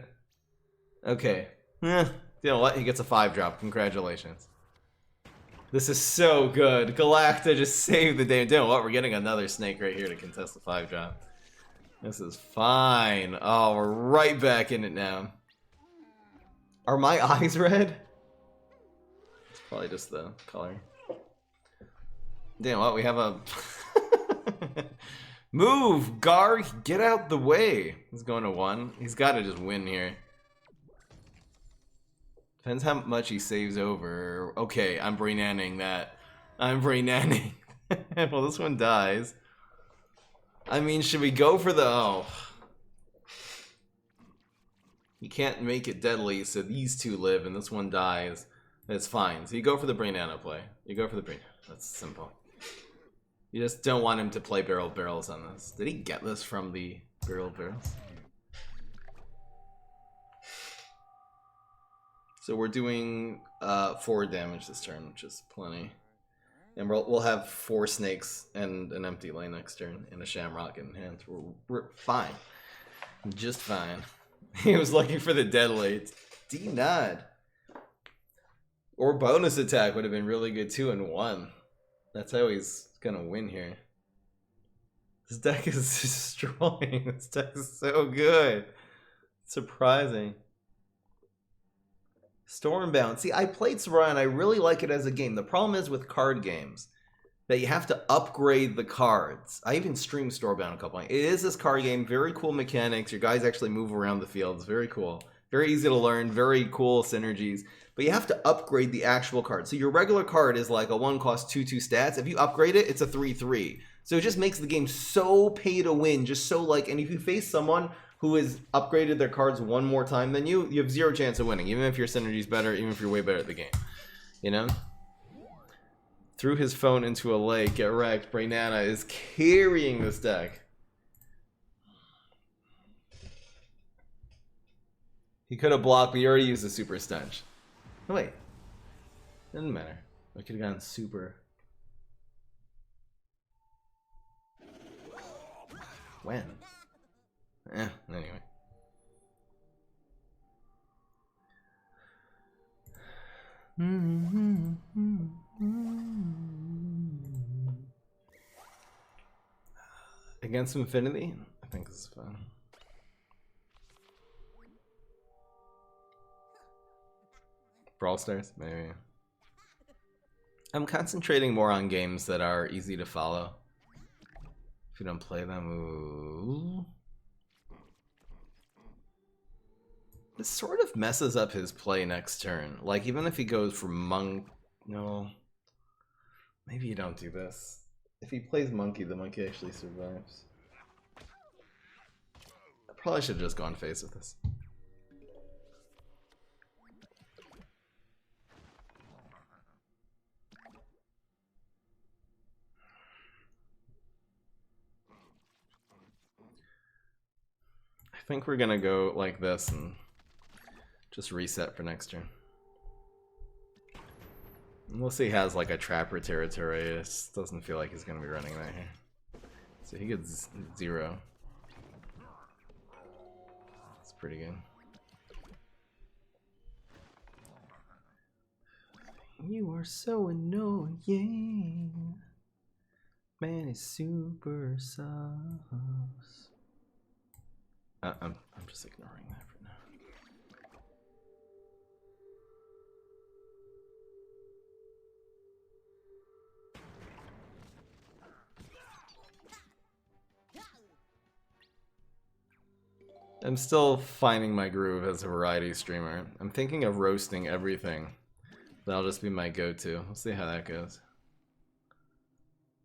Okay. You know what? He gets a 5-drop. Congratulations. This is so good. Galacta just saved the day. You know what? We're getting another snake right here to contest the 5-drop. This is fine. Oh, we're right back in it now. Are my eyes red? It's probably just the color. Damn, what? We have a... Move, Gar! Get out the way! He's going to 1. He's got to just win here. Depends how much he saves over. Okay, I'm brain-nanning that. I'm brain-nanning. Well, this one dies. I mean, should we go for the... Oh. You can't make it deadly, so these two live and this one dies. It's fine. So you go for the Brainana play. You go for the Brain. That's simple. You just don't want him to play barrels on this. Did he get this from the barrels? So we're doing 4 damage this turn, which is plenty. And we'll have 4 snakes and an empty lane next turn and a Shamrock in hand. We're fine. Just fine. He was looking for the deadly. It's D-Nod. Or bonus attack would have been really good too in 1. That's how he's gonna win here. This deck is destroying. This deck is so good. It's surprising. Stormbound. See, I played Citron and I really like it as a game. The problem is with card games that you have to upgrade the cards. I even streamed Stormbound a couple times. It is this card game, very cool mechanics. Your guys actually move around the field. It's very cool. Very easy to learn, very cool synergies. But you have to upgrade the actual card. So your regular card is like a 1 cost 2/2 stats. If you upgrade it, it's a 3/3. So it just makes the game so pay to win, just so like, and if you face someone who has upgraded their cards 1 more time than you, you have 0 chance of winning, even if your synergy is better, even if you're way better at the game. You know? Threw his phone into a lake, get wrecked. Brainana is carrying this deck. He could have blocked, but he already used the super stench. Oh, wait. Doesn't matter. I could have gone super. When? Anyway. Against Infinity? I think this is fun. Brawl Stars, maybe. I'm concentrating more on games that are easy to follow. If you don't play them, ooh. This sort of messes up his play next turn. Like, even if he goes for monk... No. Maybe you don't do this. If he plays monkey, the monkey actually survives. I probably should have just gone face with this. I think we're gonna go like this and just reset for next turn. Unless he has like a trapper territory, it just doesn't feel like he's gonna be running that here. So he gets 0. That's pretty good. You are so annoying. Man is super sus. I'm just ignoring that for now. I'm still finding my groove as a variety streamer. I'm thinking of roasting everything. That'll just be my go-to. We'll see how that goes.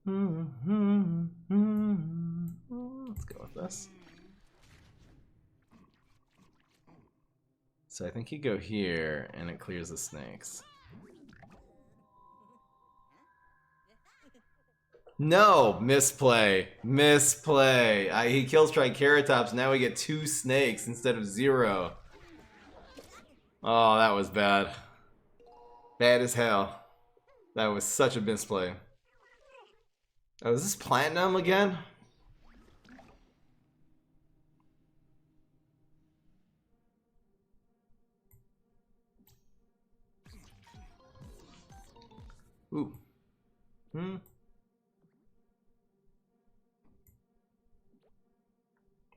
Let's go with this. So I think you go here, and it clears the snakes. No! Misplay! Misplay! He kills Triceratops, now we get 2 snakes instead of 0. Oh, that was bad. Bad as hell. That was such a misplay. Oh, is this platinum again? Ooh.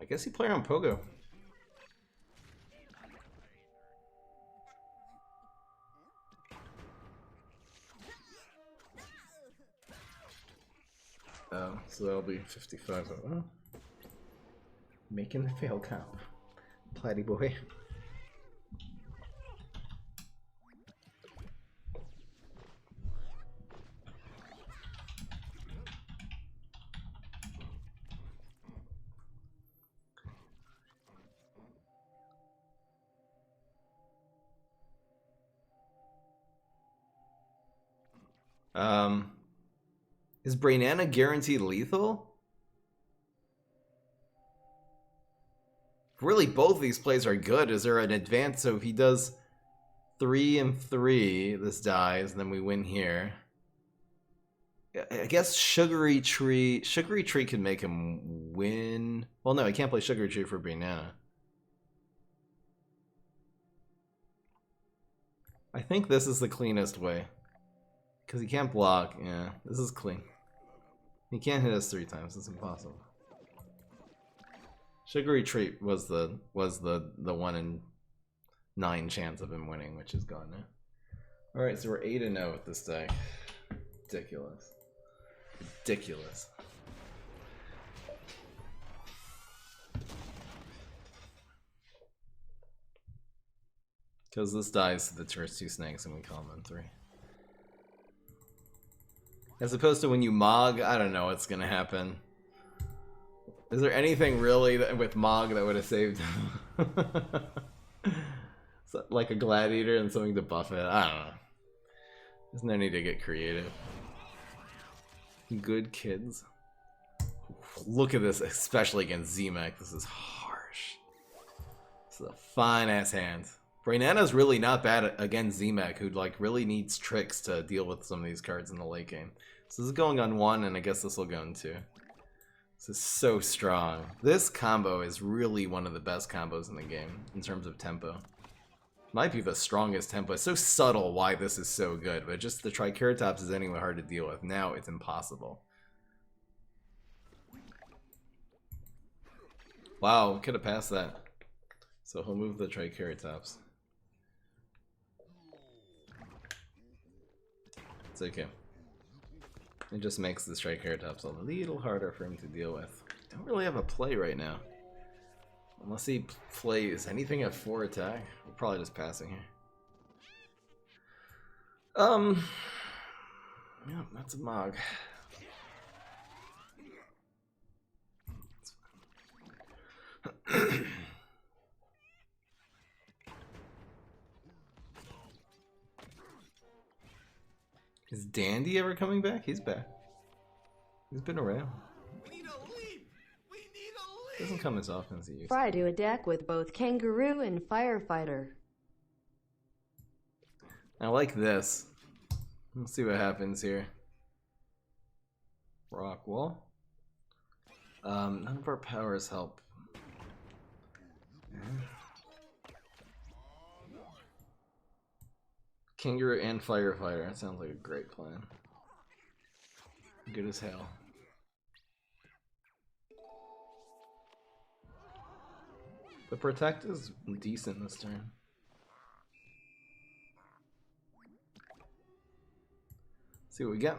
I guess you play on Pogo. Oh, so that'll be 55. Oh. Making the fail count. Platty boy. Is Brainana guaranteed lethal? Really, both these plays are good. Is there an advance? So if he does 3 and 3, this dies, and then we win here. I guess Sugary Tree can make him win. Well, no, he can't play Sugary Tree for Brainana. I think this is the cleanest way. Because he can't block. Yeah, this is clean. He can't hit us 3 times. It's impossible. Sugary Treat was the 1 in 9 chance of him winning, which is gone now. Alright, so we're 8-0 with this deck. Ridiculous. Ridiculous. Because this dies to the first 2 snakes and we call them 3. As opposed to when you Mog, I don't know what's gonna happen. Is there anything really with Mog that would have saved him? So, like a Gladiator and something to buff it? I don't know. There's no need to get creative. Good kids. Look at this, especially against Z-Mech. This is harsh. This is a fine-ass hand. Brainana's really not bad against Z-Mech, who like really needs tricks to deal with some of these cards in the late game. So this is going on 1, and I guess this will go on 2. This is so strong. This combo is really one of the best combos in the game in terms of tempo. Might be the strongest tempo. It's so subtle why this is so good, but just the Triceratops is anyway hard to deal with. Now it's impossible. Wow, could have passed that. So he'll move the Triceratops. It's okay. It just makes the Triceratops a little harder for him to deal with. Don't really have a play right now. Unless he plays anything at 4 attack. We're probably just passing here. Yeah, that's a Mog. Is Dandy ever coming back? He's back. He's been around. We need a leap! We need a leap! Doesn't come as often as he used to. Try to attack with both kangaroo and firefighter. I like this. Let's see what happens here. Rock wall. None of our powers help. Kangaroo and firefighter. That sounds like a great plan. Good as hell. The protect is decent this turn. See what we get.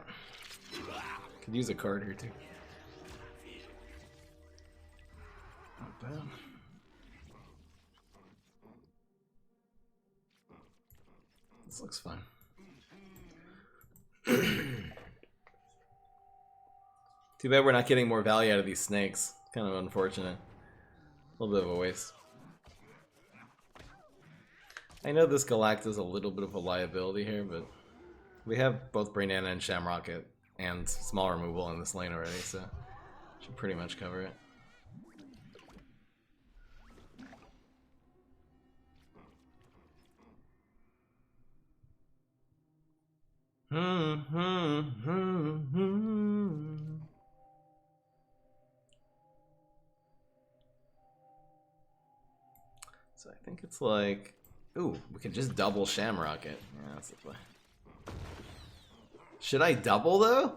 Could use a card here too. Not bad. This looks fine. Too bad we're not getting more value out of these snakes. Kind of unfortunate. A little bit of a waste. I know this Galactus is a little bit of a liability here, but we have both Brainana and Shamrocket and small removal in this lane already, so should pretty much cover it. So I think it's like, ooh, we can just double Shamrocket. Yeah, that's the play. Should I double though?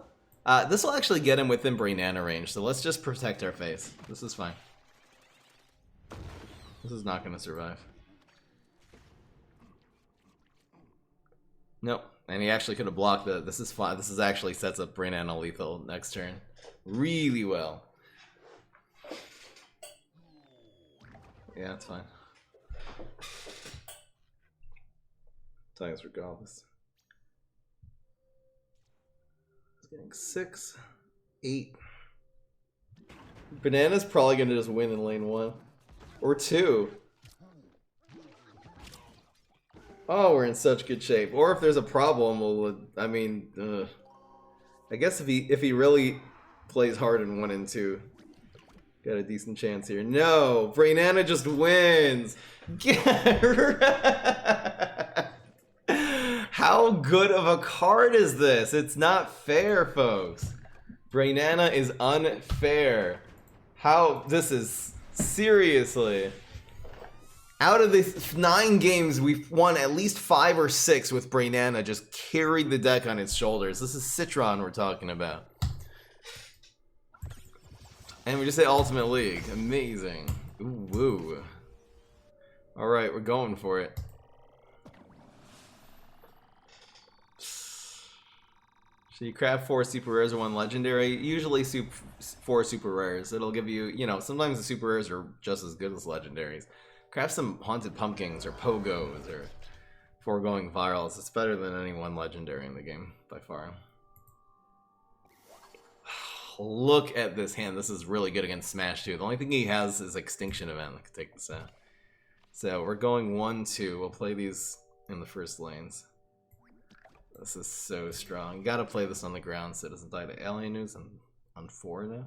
This will actually get him within Brainana range, so let's just protect our face. This is fine. This is not going to survive. Nope. And he actually could have blocked the. This is fine. This is actually sets up Brainana lethal next turn really well. Yeah, it's fine. Thanks regardless. Getting 6, 8. Banana's probably gonna just win in lane 1 or 2. Oh, we're in such good shape. Or if there's a problem, we'll. I mean, I guess if he really plays hard in 1 and 2, got a decent chance here. No, Brainana just wins. Get wrecked. How good of a card is this? It's not fair, folks. Brainana is unfair. How? This is seriously. Out of the 9 games, we've won at least 5 or 6 with Brainana just carried the deck on its shoulders. This is Citron we're talking about. And we just say Ultimate League. Amazing. Ooh, woo. Alright, we're going for it. So you craft 4 super rares or 1 legendary. Usually 4 super rares. It'll give you, you know, sometimes the super rares are just as good as legendaries. Craft some Haunted Pumpkins or Pogos or Foregoing Virals. It's better than any 1 legendary in the game, by far. Look at this hand. This is really good against Smash too. The only thing he has is Extinction Event that can take this out. So we're going 1-2. We'll play these in the first lanes. This is so strong. You gotta play this on the ground so it doesn't die to alien news on 4 now.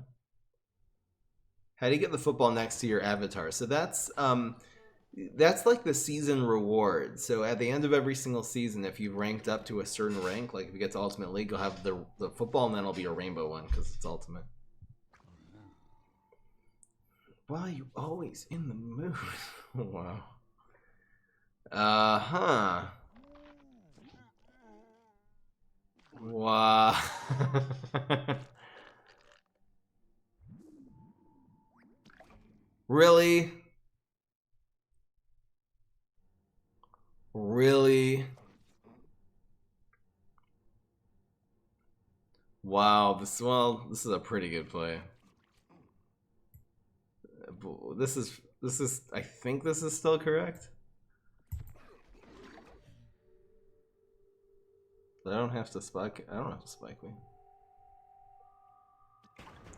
How do you get the football next to your avatar? So that's like the season reward. So at the end of every single season, if you've ranked up to a certain rank, like if you get to Ultimate League, you'll have the football and then it'll be a rainbow one because it's ultimate. Why are you always in the mood? Wow. Uh-huh. Wow. Really? Really? Wow, this is a pretty good play. This is I think this is still correct. But I don't have to spike me.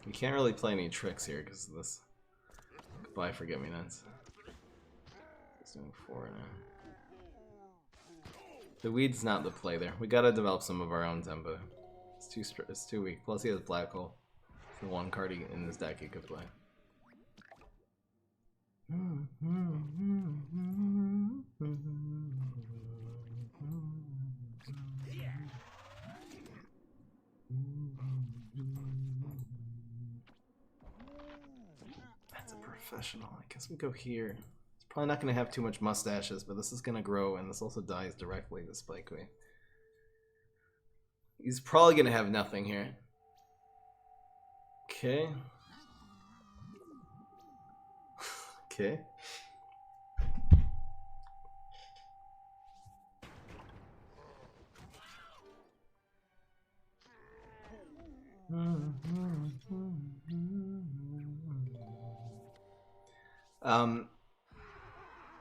You can't really play any tricks here because of this. Goodbye, forget-me-nots. It's doing 4 now. The weed's not the play there. We gotta develop some of our own tempo. It's too weak. Plus he has black hole. It's the one card in this deck he could play. That's a professional. I guess we go here. It's probably not going to have too much mustaches, but this is going to grow, and this also dies directly to Spikeway. He's probably going to have nothing here. Okay. Okay.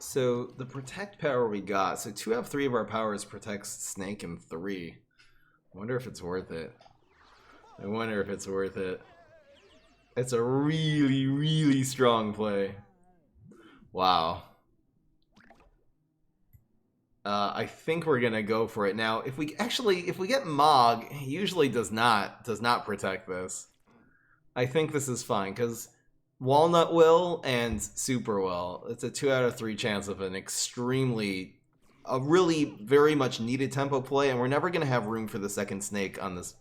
So the protect power we got, so 2 out of 3 of our powers protects Snake and 3. I wonder if it's worth it. I wonder if it's worth it. It's a really, really strong play. Wow. I think we're gonna go for it now. If we get Mog, he usually does not protect this. I think this is fine because Walnut will and Super will. It's a 2 out of 3 chance of an a really very much needed tempo play, and we're never gonna have room for the second snake on this.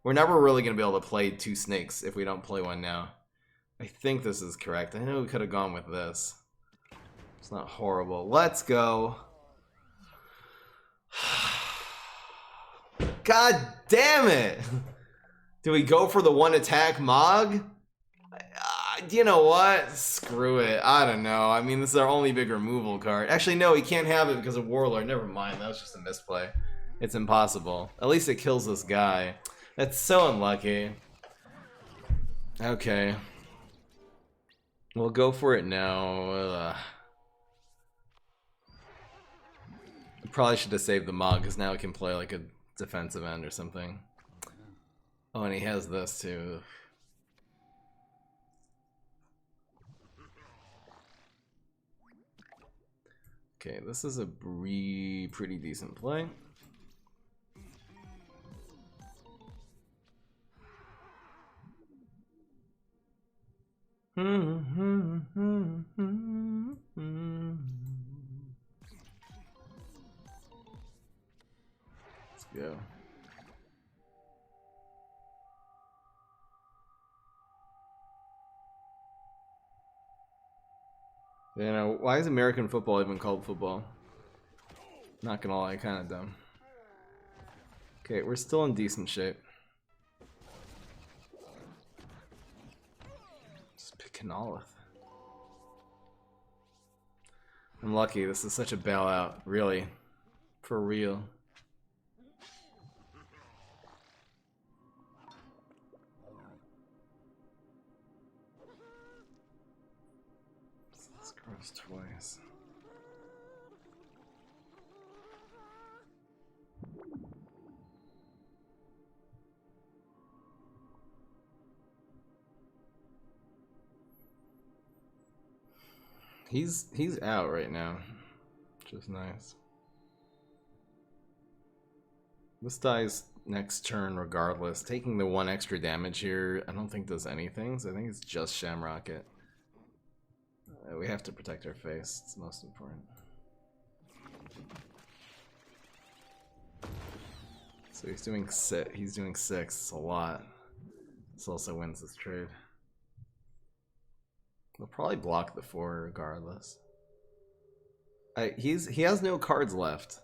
We're never really gonna be able to play 2 snakes if we don't play one now. I think this is correct. I know we could have gone with this. It's not horrible. Let's go. God damn it! Do we go for the 1 attack Mog? You know what? Screw it. I don't know. I mean, this is our only big removal card. Actually, no, he can't have it because of Warlord. Never mind. That was just a misplay. It's impossible. At least it kills this guy. That's so unlucky. Okay. We'll go for it now. Probably should have saved the Mog because now we can play like a defensive end or something. Oh, and he has this too. Okay, this is a pretty decent play. Let's go. You know, why is American football even called football? Not gonna lie, kinda dumb. Okay, we're still in decent shape. Just pick Canolith. I'm lucky, this is such a bailout, really. For real. This grows twice. He's out right now, which is nice. This dies next turn regardless. Taking the 1 extra damage here, I don't think does anything, so I think it's just Shamrocket. We have to protect our face, it's most important. So he's doing 6, it's a lot. This also wins this trade. We'll probably block the 4 regardless. He has no cards left,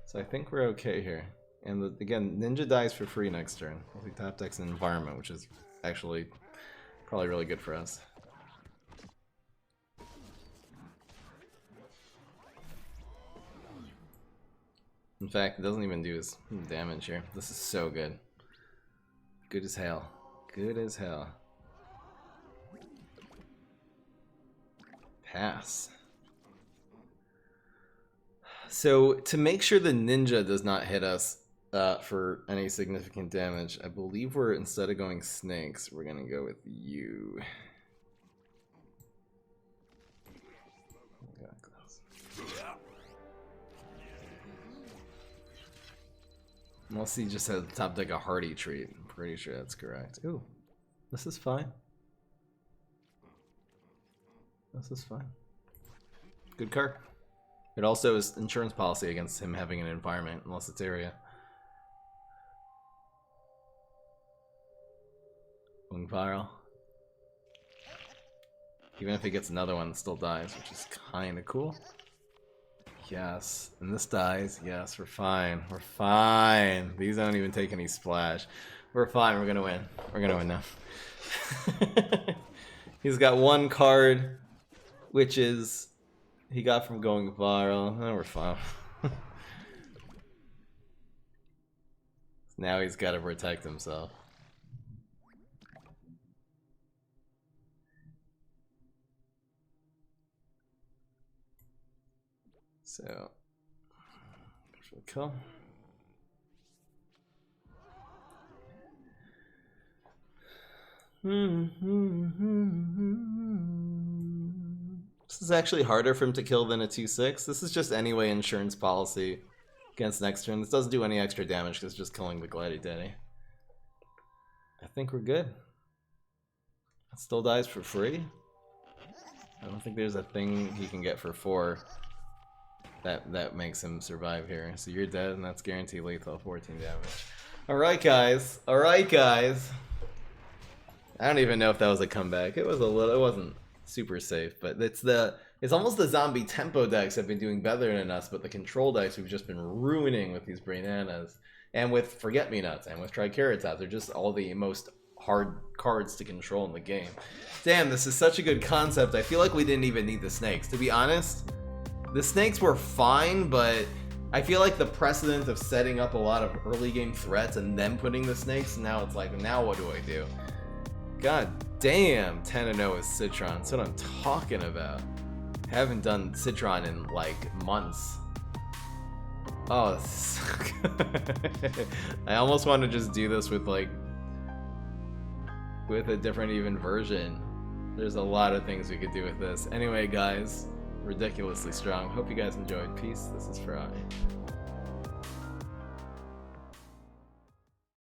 so I think we're okay here. And again, Ninja dies for free next turn. We top decks an environment, which is actually probably really good for us. In fact, it doesn't even do his damage here. This is so good. Good as hell. Good as hell. Pass. So to make sure the ninja does not hit us for any significant damage, I believe we're, instead of going snakes, we're gonna go with you. Unless he just has top deck a hearty treat. I'm pretty sure that's correct. Ooh, this is fine. This is fine. Good card. It also is insurance policy against him having an environment, unless it's area. Going viral. Even if he gets another one, it still dies, which is kind of cool. Yes, and this dies. Yes, we're fine. We're fine. These don't even take any splash. We're fine. We're gonna win. We're gonna win now. He's got one card, which is he got from going viral. Oh, we're fine. Now he's got to protect himself. So, go for the kill. This is actually harder for him to kill than a 2/6. This is just anyway insurance policy against next turn. This doesn't do any extra damage because it's just killing the Glidey Daddy. I think we're good. It still dies for free. I don't think there's a thing he can get for 4 that makes him survive here. So you're dead, and that's guaranteed lethal, 14 damage. Alright guys, alright guys. I don't even know if that was a comeback. It was a little, it wasn't super safe, but it's almost the zombie tempo decks have been doing better than us, but the control decks we've just been ruining with these Brainanas, and with Forget-Me-Nuts, and with Triceratops. They're just all the most hard cards to control in the game. Damn, this is such a good concept. I feel like we didn't even need the snakes. To be honest, the snakes were fine, but I feel like the precedent of setting up a lot of early game threats and then putting the snakes, now it's like, now what do I do? God damn, 10-0 with Citron. That's what I'm talking about. Haven't done Citron in like months. Oh, this is so good. I almost want to just do this with like, with a different even version. There's a lot of things we could do with this. Anyway, guys, ridiculously strong. Hope you guys enjoyed. Peace. This is Fry.